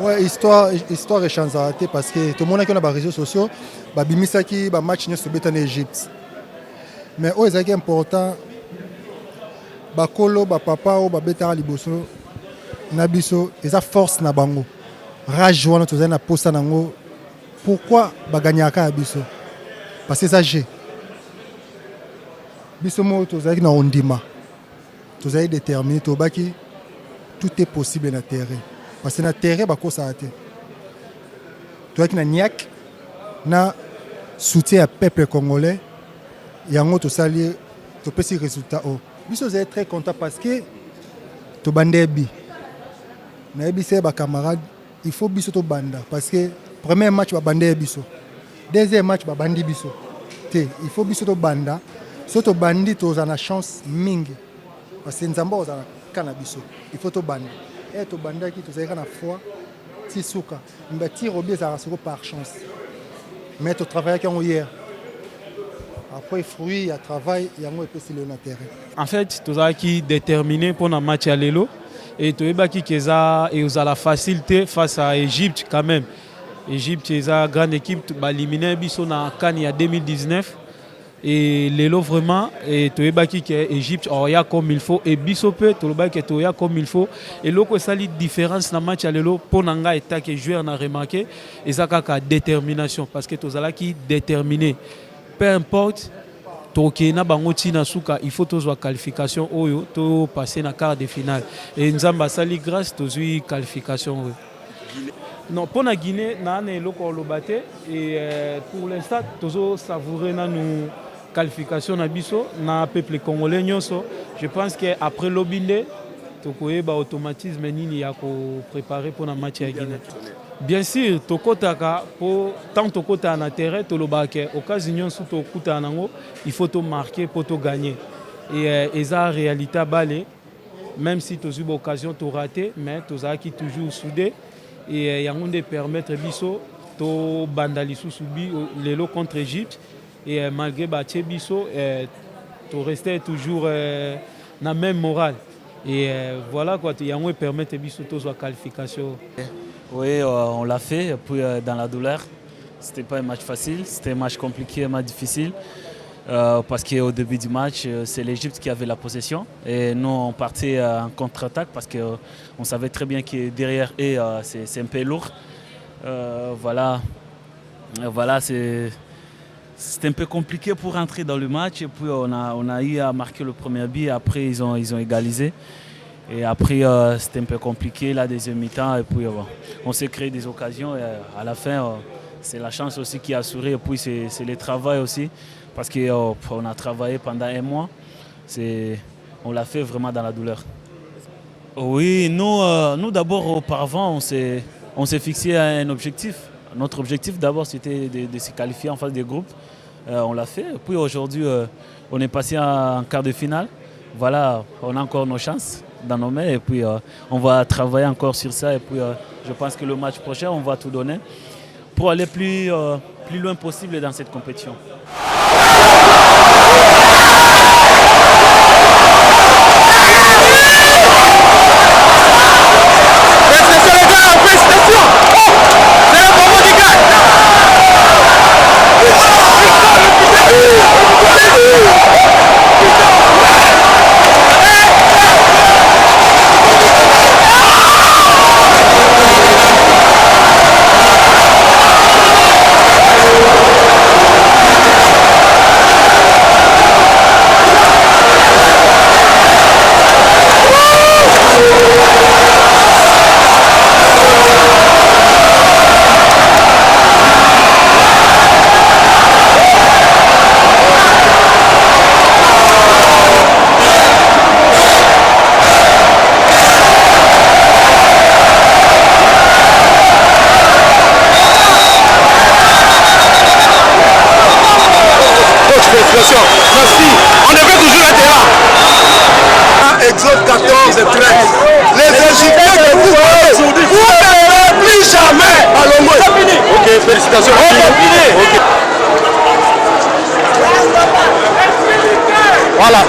Ouais, histoire échange parce que tout le monde a les réseaux sociaux, bimisaki ba match ne se en Égypte. Mais au est important bakolo ba papa ou ba beta liboso na biso eza force na bango. Rage wana to na posta nango. Pourquoi ba gagnaka ya biso? Parce que ça j'ai biso mo to zaki na ondima. To zaki déterminé to baki tout est possible na terrain. Parce que na terrain bako ça ate. To zaki na niak na soutien à peuple congolais. Yango to sali to pesi résultat o. Biso zai très content parce que to bandebi. Na ebise ba camarade, il faut biso to banda parce que premier match ba bandé biso. Deuxième match ba bandi biso. Il faut biso to banda. So to bandi to za na chance mingi. Parce que nzamba oza na kana biso. Il faut to banda. Et to banda ki to za na foi ti suka. Mbati robi za rasoko par chance. Mais to travailler quand hier. Après fruit, il y a travail, il y a un peu sur le terrain. En fait, tout ça qui est déterminé pour un match à l'élo et tout ça qui a la facilité face à l'Égypte quand même. L'Égypte est une grande équipe qui a éliminé la CAN il y a 2019 et l'élo vraiment et tout ça qui est l'Égypte a comme il faut et Bissopé tout ça qui est comme il faut et l'autre ça la différence dans le match à l'élo pour nanga et que joueur n'a remarqué et ça a détermination parce que tout ça qui est déterminé. Peu importe, il faut que la qualification ou passer dans quart de finale. Et nous avons sali grâce à la qualification. Non, pour la Guinée, nous avons battu et pour l'instant, nous avons savouré la qualification dans le peuple congolais. Je pense qu'après l'Obinde, nous avons automatisme préparé pour le match à Guinée. Bien sûr, tant que tu as un terrain, il faut te marquer pour te gagner. Et ça, en réalité, même si tu as eu l'occasion de rater, mais tu as toujours soudé. Et il y a de permettre de bandaliser les lots contre l'Égypte. Et malgré Bisso, tu restes toujours dans la même morale. Et voilà quoi, il y a de permettre de la qualification. Oui, on l'a fait, et puis dans la douleur. C'était pas un match facile, c'était un match compliqué, un match difficile. Parce qu'au début du match, c'est l'Égypte qui avait la possession. Et nous, on partait en contre-attaque parce qu'on savait très bien que derrière eux, c'est un peu lourd. Voilà, c'était un peu compliqué pour rentrer dans le match. Et puis on a eu à marquer le premier but, après ils ont égalisé. Et après, c'était un peu compliqué, la deuxième mi-temps. Et puis, on s'est créé des occasions. Et à la fin, c'est la chance aussi qui a assuré. Et puis, c'est le travail aussi. Parce qu'on a travaillé pendant un mois. On l'a fait vraiment dans la douleur. Oui, nous d'abord, auparavant, on s'est fixé un objectif. Notre objectif, d'abord, c'était de se qualifier en phase des groupes. On l'a fait. Et puis, aujourd'hui, on est passé en quart de finale. Voilà, on a encore nos chances dans nos mains et puis on va travailler encore sur ça et puis je pense que le match prochain on va tout donner pour aller plus loin possible dans cette compétition. Merci. On devait toujours être là. Exode 14 et 13. Les Égyptiens que vous ne verrez plus jamais. Allons, c'est fini. Ok, félicitations. Okay. Voilà.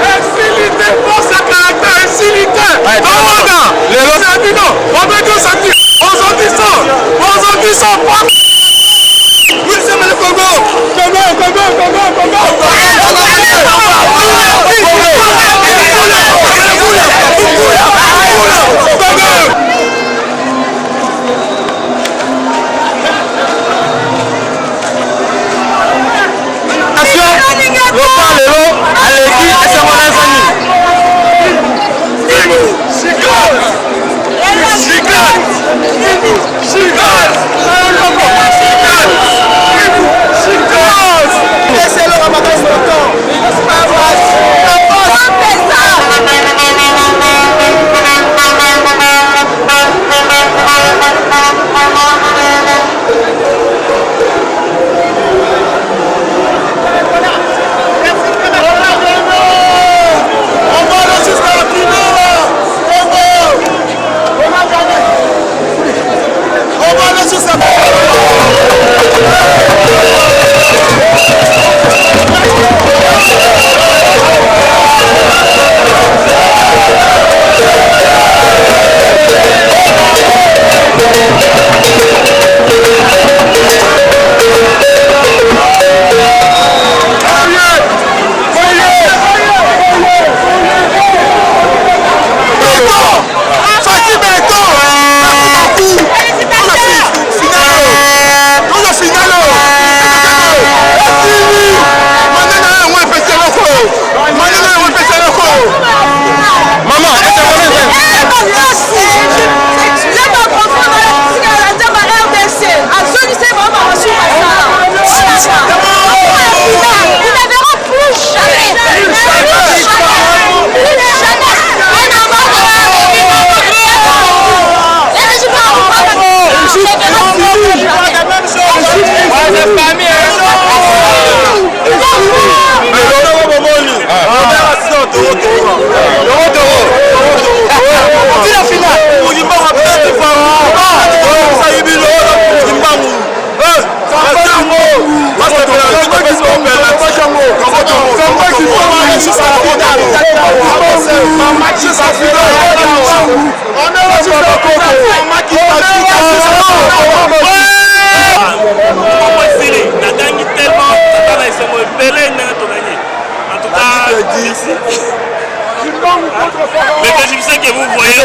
Mais que je sais que vous voyez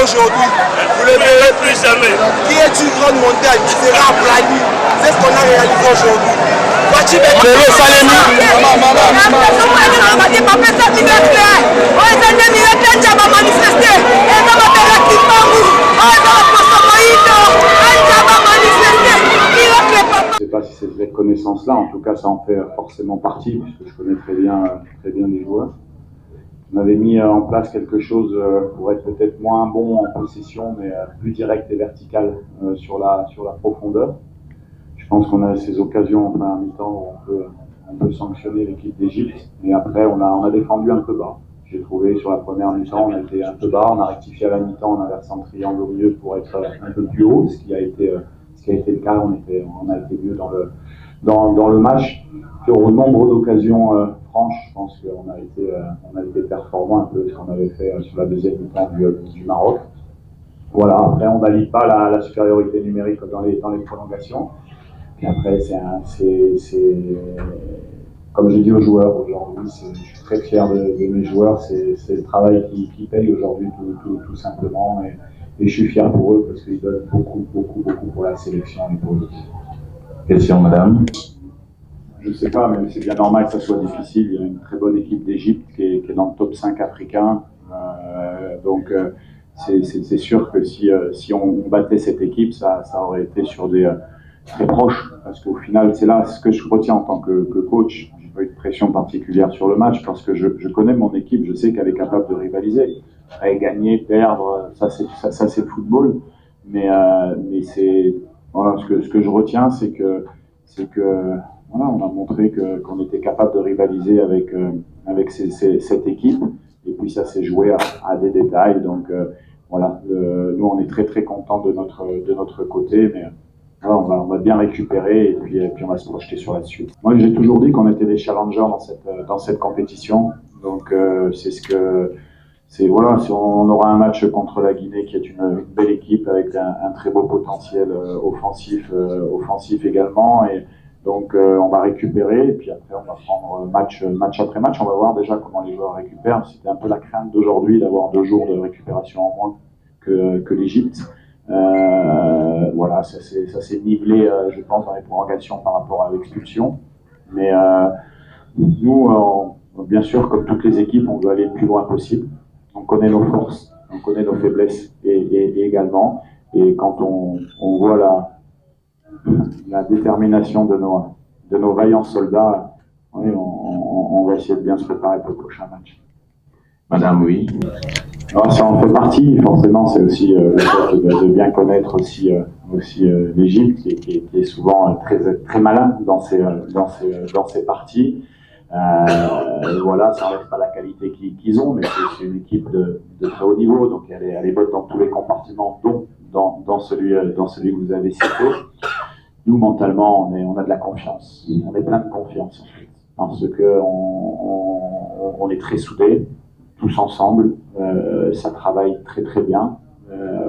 aujourd'hui, vous ne le verrez plus jamais. Qui est une grande montagne qui sera aplanie. C'est ce qu'on a réalisé aujourd'hui. Je ne sais pas si c'est cette connaissance-là, en tout cas ça en fait forcément partie, puisque je connais très bien les joueurs. On avait mis en place quelque chose pour être peut-être moins bon en possession, mais plus direct et vertical sur la profondeur. Je pense qu'on a ces occasions en première mi-temps où on peut sanctionner l'équipe d'Égypte, et après on a défendu un peu bas. J'ai trouvé sur la première mi-temps on a été un peu bas, on a rectifié à la mi-temps en inversant le triangle au milieu pour être un peu plus haut, ce qui a été le cas. On a été mieux dans le match. Puis au nombre d'occasions franches, je pense qu'on a été performant un peu ce qu'on avait fait sur la deuxième mi-temps du Maroc. Voilà, après on ne valide pas la supériorité numérique dans les prolongations. Et après, comme je dis aux joueurs aujourd'hui, je suis très fier de mes joueurs, c'est le travail qui paye aujourd'hui tout simplement. Et je suis fier pour eux parce qu'ils donnent beaucoup pour la sélection et pour l'équipe. Question, madame. Je ne sais pas, mais c'est bien normal que ça soit difficile. Il y a une très bonne équipe d'Égypte qui est dans le top 5 africain. Donc c'est sûr que si on battait cette équipe, ça aurait été sur des très proches. Parce qu'au final, c'est là ce que je retiens en tant que coach. Je n'ai pas eu de pression particulière sur le match parce que je connais mon équipe, je sais qu'elle est capable de rivaliser. Après, gagner, perdre, ça c'est le football. Mais c'est voilà, ce que je retiens, c'est que voilà, on a montré qu'on était capable de rivaliser avec cette équipe. Et puis ça s'est joué à des détails. Donc voilà, nous on est très contents de notre côté, mais voilà, on va bien récupérer et puis on va se projeter sur la suite. Moi j'ai toujours dit qu'on était des challengers dans cette compétition. Donc voilà, si on aura un match contre la Guinée qui est une belle équipe avec un très beau potentiel offensif également, et donc on va récupérer et puis après on va prendre match après match. On va voir déjà comment les joueurs récupèrent. C'était un peu la crainte d'aujourd'hui d'avoir 2 jours de récupération en moins que l'Égypte. Voilà, ça s'est nivelé, je pense, dans les prolongations par rapport à l'expulsion. Mais nous, bien sûr, comme toutes les équipes, on veut aller le plus loin possible. On connaît nos forces, on connaît nos faiblesses et également. Et quand on voit la détermination de nos vaillants soldats, oui, on va essayer de bien se préparer pour le prochain match. Madame, oui. Alors, ça en fait partie, forcément, c'est aussi le fait de bien connaître aussi l'Égypte, qui est souvent très malin dans ses parties. Voilà, ça n'enlève pas la qualité qu'ils ont, mais c'est une équipe de très haut niveau, donc elle est bonne dans tous les compartiments, dont dans celui que vous avez cité. Nous, mentalement, on a de la confiance. On est plein de confiance, en fait, parce que on est très soudés, tous ensemble. Ça travaille très très bien.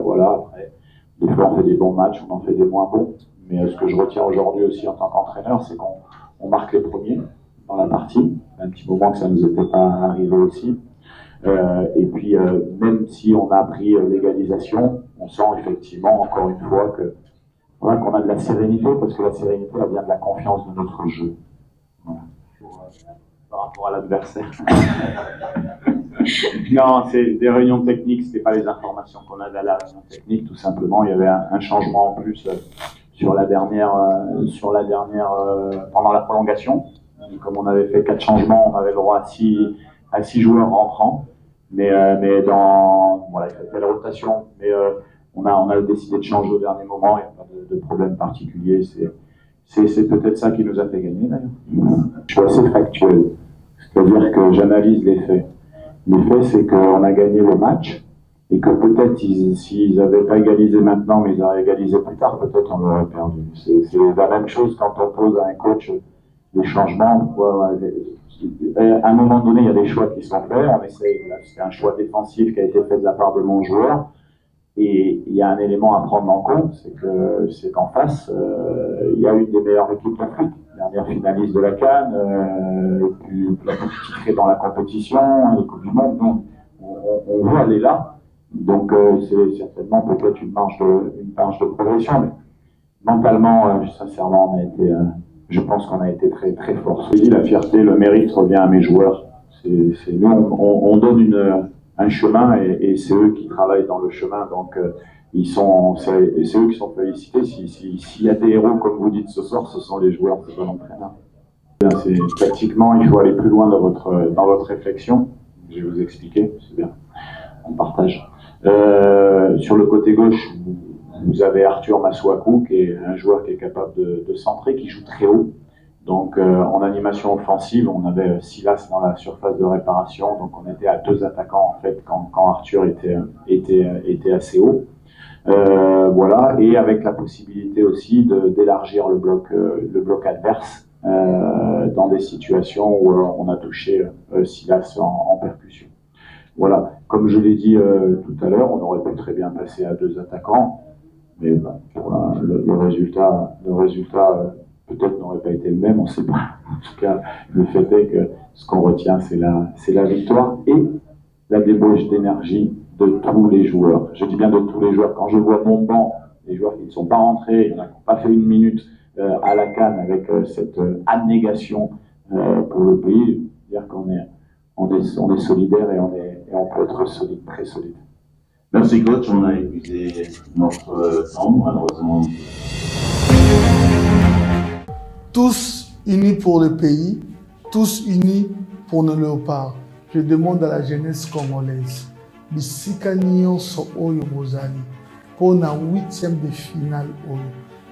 Voilà, après, des fois on fait des bons matchs, on en fait des moins bons. Mais ce que je retiens aujourd'hui aussi en tant qu'entraîneur, c'est qu'on marque les premiers dans la partie. Un petit moment que ça ne nous était pas arrivé aussi. Et puis, même si on a pris l'égalisation, on sent effectivement, encore une fois, qu'on a de la sérénité, parce que la sérénité, elle vient de la confiance de notre jeu. Voilà. Par rapport à l'adversaire. Non, c'est des réunions techniques, c'était pas les informations qu'on avait à la réunion technique, tout simplement. Il y avait un changement en plus sur la dernière pendant la prolongation. Comme on avait fait 4 changements, on avait le droit à 6 joueurs rentrants. Mais voilà, il fallait la rotation. Mais on a décidé de changer au dernier moment, il n'y a pas de problème particulier. C'est peut-être ça qui nous a fait gagner d'ailleurs. Je suis assez factuel, c'est-à-dire que j'analyse les faits. Les faits, c'est qu'on a gagné le match et que peut-être s'ils n'avaient pas égalisé maintenant, mais ils auraient égalisé plus tard, peut-être on l'aurait perdu. C'est la même chose quand on pose à un coach des changements. À un moment donné, il y a des choix qui sont faits. On essaye, c'est un choix défensif qui a été fait de la part de mon joueur. Et il y a un élément à prendre en compte, c'est qu'en face, il y a une des meilleures équipes d'Afrique, dernière finaliste de la CAN, la plus titrée dans la compétition, les Coupes du Monde. Donc, on veut aller là. Donc, c'est certainement peut-être une marge de progression. Mais mentalement, sincèrement, je pense qu'on a été très très fort. La fierté, le mérite revient à mes joueurs. Nous, on donne un chemin et c'est eux qui travaillent dans le chemin, donc c'est eux qui sont félicités. S'il y a des héros, comme vous dites ce soir, ce sont les joueurs, c'est pas l'entraîneur. Tactiquement, il faut aller plus loin dans votre réflexion. Je vais vous expliquer, c'est bien, on partage. Sur le côté gauche, vous avez Arthur Masuaku, qui est un joueur qui est capable de centrer, qui joue très haut. Donc en animation offensive, on avait Silas dans la surface de réparation, donc on était à 2 attaquants en fait quand Arthur était assez haut. Voilà, et avec la possibilité aussi d'élargir le bloc adverse dans des situations où on a touché Silas en percussion. Voilà, comme je l'ai dit tout à l'heure, on aurait pu très bien passer à 2 attaquants, mais le résultat peut-être n'aurait pas été le même, on ne sait pas. En tout cas, le fait est que ce qu'on retient, c'est la victoire et la débauche d'énergie de tous les joueurs. Je dis bien de tous les joueurs. Quand je vois mon banc, les joueurs qui ne sont pas rentrés, qui n'ont pas fait une minute à la CAN avec cette abnégation pour le pays, dire qu'on est solidaire et on peut être solide, très solide. Merci coach, on a épuisé notre temps, malheureusement. Tous unis pour le pays, tous unis pour nos léopards. Je demande à la jeunesse congolaise, bisika nyonso oyo bozali, pour na 8e de finale oyo,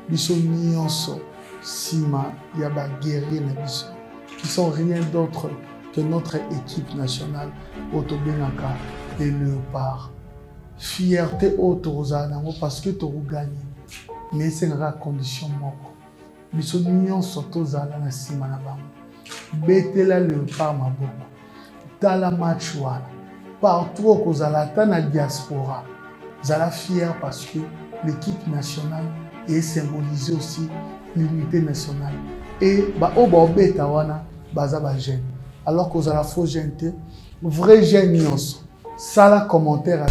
biso nyonso sima ya ba guerrier na biso, qui sont rien d'autre que notre équipe nationale Otobengaka et léopards. Fierté autozana parce que tu gagné, mais c'est la condition moko. Biso nyonso tozala na sima na bango betela léopard maboko tala match wana partout okozala ata na diaspora zala fier parce que l'équipe nationale est symbolisée aussi l'unité nationale et oyo baobeta wana baza bagene alors kozala faux gene te vrai gene nyonso sala commentaire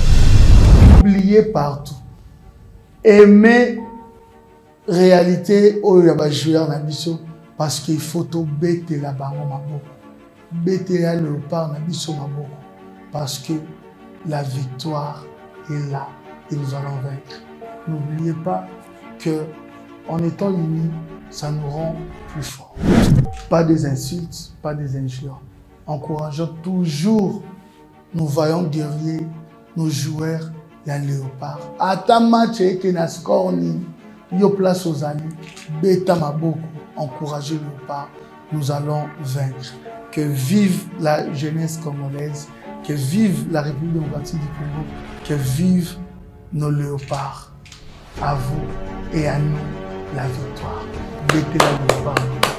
publier partout aimer réalité oyo ya bajoueur na biso parce qu'il faut tobetela bango maboko betela Léopard na biso maboko parce que la victoire est là et nous allons vaincre. N'oubliez pas que en étant unis, ça nous rend plus forts. Pas des insultes, pas des injures. Encourageons toujours nos vaillants guerriers, nos joueurs, la Léopard. À ta match et que na score ni yo place aux amis, beta maboko, encouragez Léopard. Nous allons vaincre. Que vive la jeunesse congolaise, que vive la République démocratique du Congo, que vive nos Léopards. À vous et à nous, la victoire. Mettez la Léopard.